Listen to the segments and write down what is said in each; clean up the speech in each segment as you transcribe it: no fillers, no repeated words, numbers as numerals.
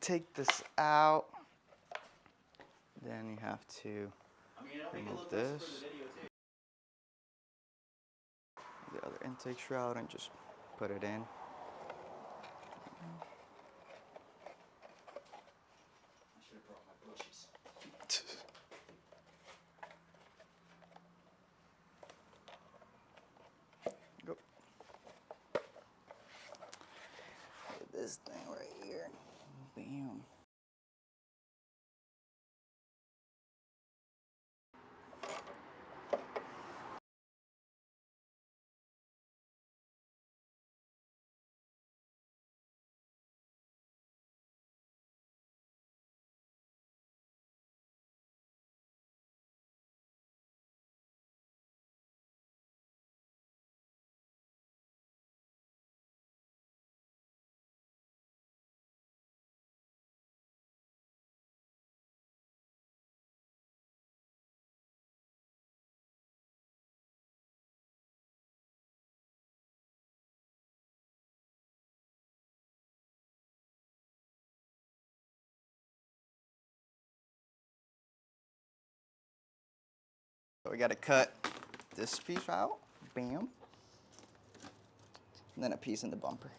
take this out. Then you have to remove this, the other intake shroud, and just put it in. Go. This thing right here. Bam. So we gotta cut this piece out, bam, and then a piece in the bumper.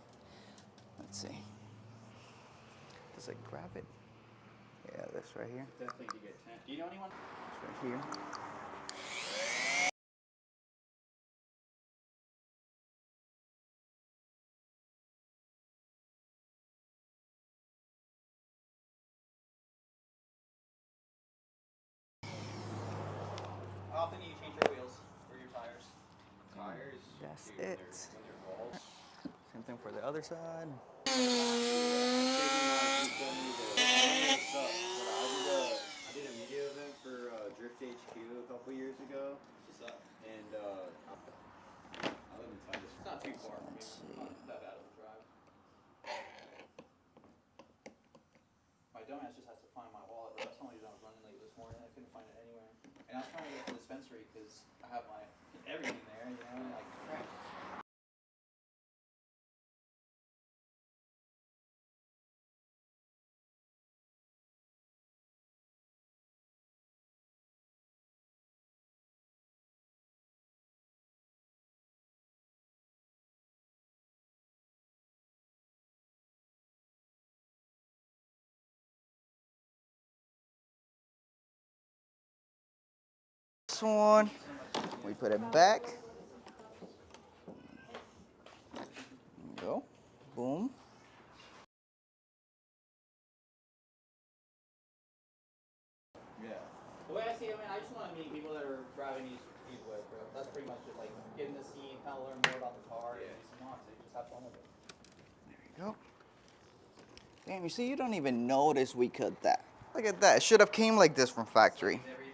Let's see. Does it grab it? Yeah, this right here. Definitely to get 10. Do you know anyone? This right here. How often do you change your wheels or your tires? Tires? That's when it. when they're balls. Same thing for the other side. I did a media event for Drift HQ a couple years ago. What's up? And I live in Texas. It's not too far from Let's here. see. Not that bad of a drive. My dumbass just has to find my wallet. That's the only reason I was running late this morning. I couldn't find it anywhere. And I was trying to get to the dispensary because I have my everything there, you know, like crap. This one, we put it back. There you go. Boom. Yeah. The way I see it, man, I just want to meet people that are driving these ways, bro. That's pretty much it. Like, getting to see and kind of learn more about the car and do some mods and just have fun with it. There you go. Damn, you see, you don't even notice we cut that. Look at that. It should have came like this from factory. Never even happened.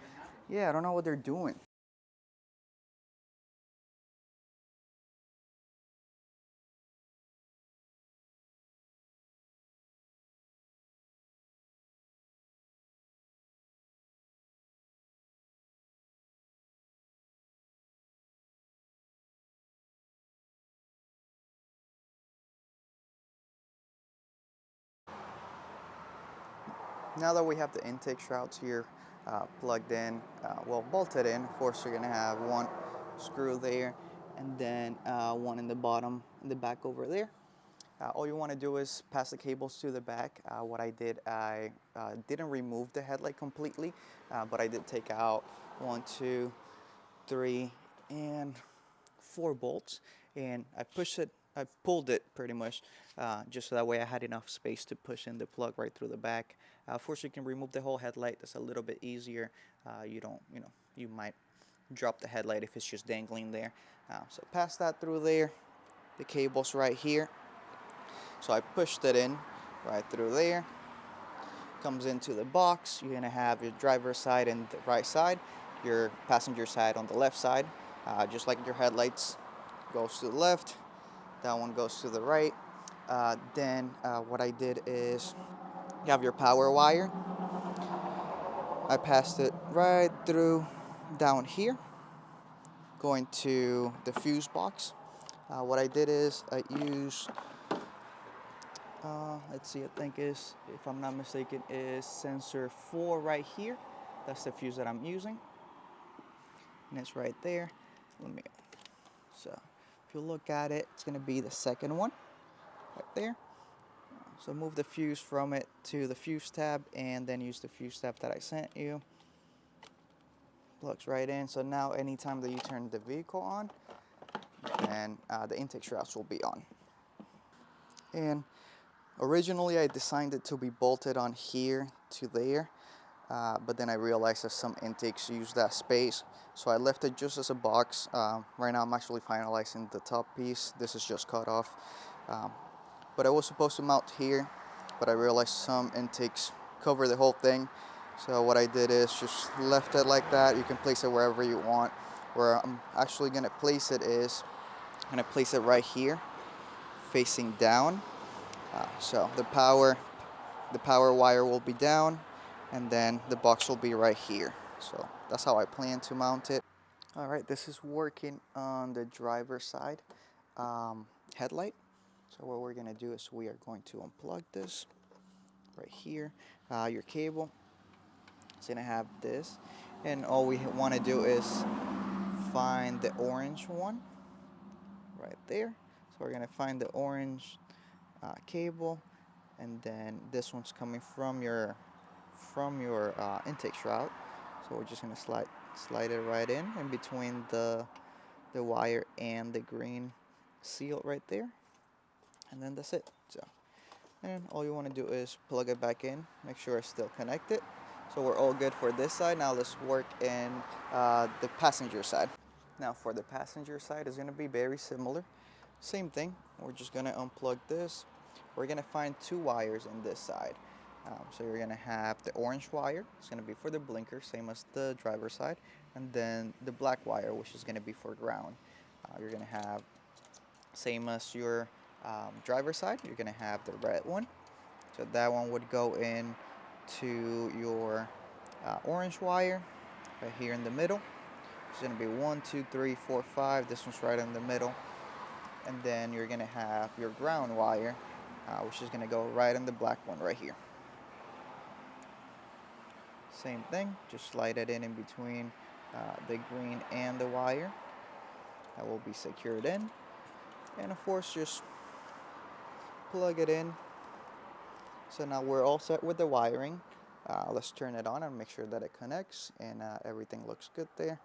Yeah, I don't know what they're doing. Now that we have the intake shrouds here plugged in, well, bolted in, of course you're gonna have one screw there and then one in the bottom, in the back over there. All you want to do is pass the cables to the back. What I did, I didn't remove the headlight completely, but I did take out 1, 2, 3, and 4 bolts, and I pulled it pretty much, just so that way I had enough space to push in the plug right through the back. Of course, you can remove the whole headlight. That's a little bit easier. You might drop the headlight if it's just dangling there. So pass that through there. The cable's right here. So I pushed it in right through there. Comes into the box. You're gonna have your driver's side and the right side, your passenger side on the left side. Just like your headlights, goes to the left. That one goes to the right. Then what I did is you have your power wire. I passed it right through down here, going to the fuse box. What I did is I used let's see, I think is, if I'm not mistaken, is sensor 4 right here. That's the fuse that I'm using, and it's right there. So if you look at it, it's going to be the second one right there. So move the fuse from it to the fuse tab, and then use the fuse tab that I sent you. Plugs right in. So now anytime that you turn the vehicle on, then the intake shrouds will be on. And originally I designed it to be bolted on here to there, but then I realized that some intakes use that space, so I left it just as a box. Right now I'm actually finalizing the top piece. This is just cut off, but I was supposed to mount here, but I realized some intakes cover the whole thing, so what I did is just left it like that. You can place it wherever you want. Where I'm actually going to place it is, I'm going to place it right here facing down. So the power wire will be down, and then the box will be right here. So that's how I plan to mount it. All right, this is working on the driver's side headlight. So what we're gonna do is we are going to unplug this right here. Your cable is gonna have this, and all we want to do is find the orange one right there. So we're gonna find the orange cable, and then this one's coming from your intake shroud. So we're just gonna slide it right in between the wire and the green seal right there, and then that's it. So, and all you want to do is plug it back in, make sure it's still connected. So we're all good for this side. Now let's work in the passenger side. Now for the passenger side, it's gonna be very similar. Same thing. We're just gonna unplug this. We're gonna find two wires in this side. So you're gonna have the orange wire. It's gonna be for the blinker, same as the driver's side, and then the black wire, which is gonna be for ground. You're gonna have, same as your driver's side, you're gonna have the red one. So that one would go in to your orange wire right here in the middle. It's gonna be 1, 2, 3, 4, 5. This one's right in the middle. And then you're gonna have your ground wire, which is gonna go right in the black one right here. Same thing, just slide it in between the green and the wire. That will be secured in. And of course, just plug it in. So now we're all set with the wiring. Let's turn it on and make sure that it connects and everything looks good there.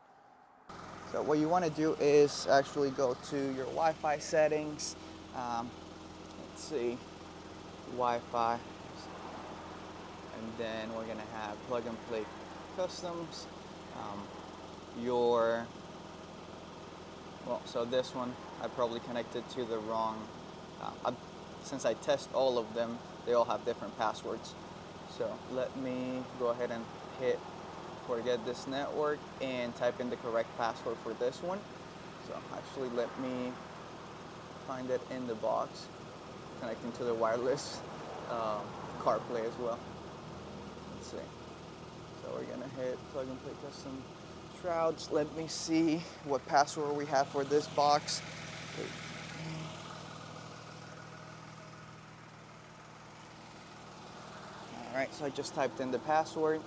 So what you want to do is actually go to your Wi-Fi settings. Let's see, Wi-Fi, and then we're gonna have Plug and Play Customs. So this one I probably connected to the wrong. Since I test all of them, they all have different passwords. So let me go ahead and hit forget this network and type in the correct password for this one. So actually let me find it in the box, connecting to the wireless CarPlay as well. Let's see. So we're gonna hit Plug and Play Custom Shrouds. Let me see what password we have for this box. All right, so I just typed in the password.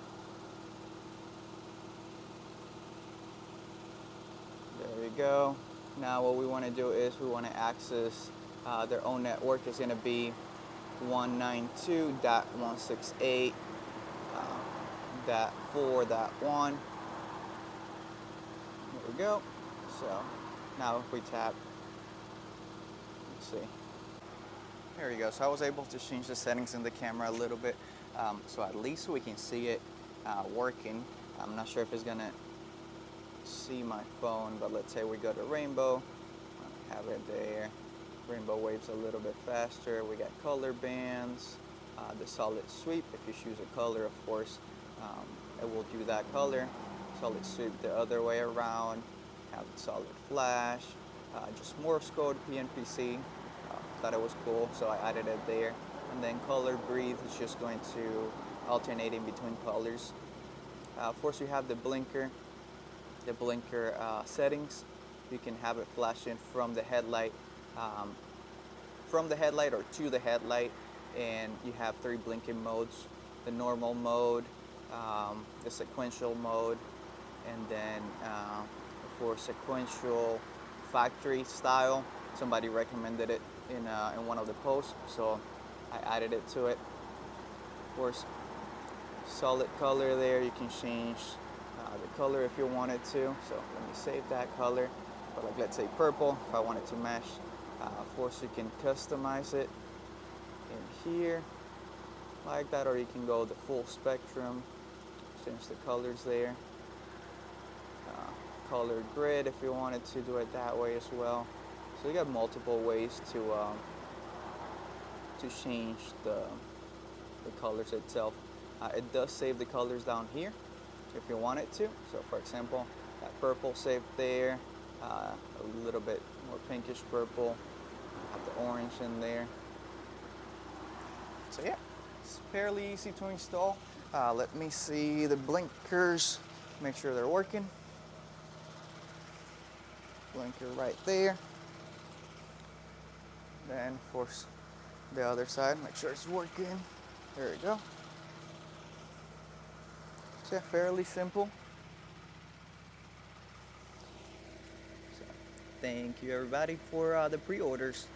There we go. Now what we want to do is we want to access their own network. Is going to be 192.168.4.1. There we go. So now if we tap, let's see. There we go. So I was able to change the settings in the camera a little bit, so at least we can see it working. I'm not sure if it's gonna see my phone, but let's say we go to rainbow, have it there. Rainbow waves a little bit faster. We got color bands, the solid sweep. If you choose a color, of course, it will do that color. Solid sweep the other way around. Have solid flash, just Morse code, PNPC. Thought it was cool, so I added it there. And then color breathe is just going to alternate in between colors. Of course, you have the blinker settings. You can have it flashing from the headlight or to the headlight. and you have 3 blinking modes: the normal mode, the sequential mode, and then for sequential factory style, somebody recommended it in one of the posts, so I added it to it. Of course, solid color there, you can change the color if you wanted to. So let me save that color. But like, let's say purple, if I wanted to match. Of course, you can customize it in here like that, or you can go the full spectrum, change the colors there. Color grid if you wanted to do it that way as well. So you got multiple ways to change the colors itself. It does save the colors down here if you want it to. So for example, that purple saved there, a little bit more pinkish purple, have the orange in there. So yeah, it's fairly easy to install. Let me see the blinkers, make sure they're working. Blinker right there. Then of course the other side, make sure it's working. There we go. So yeah, fairly simple. So, thank you everybody for the pre-orders.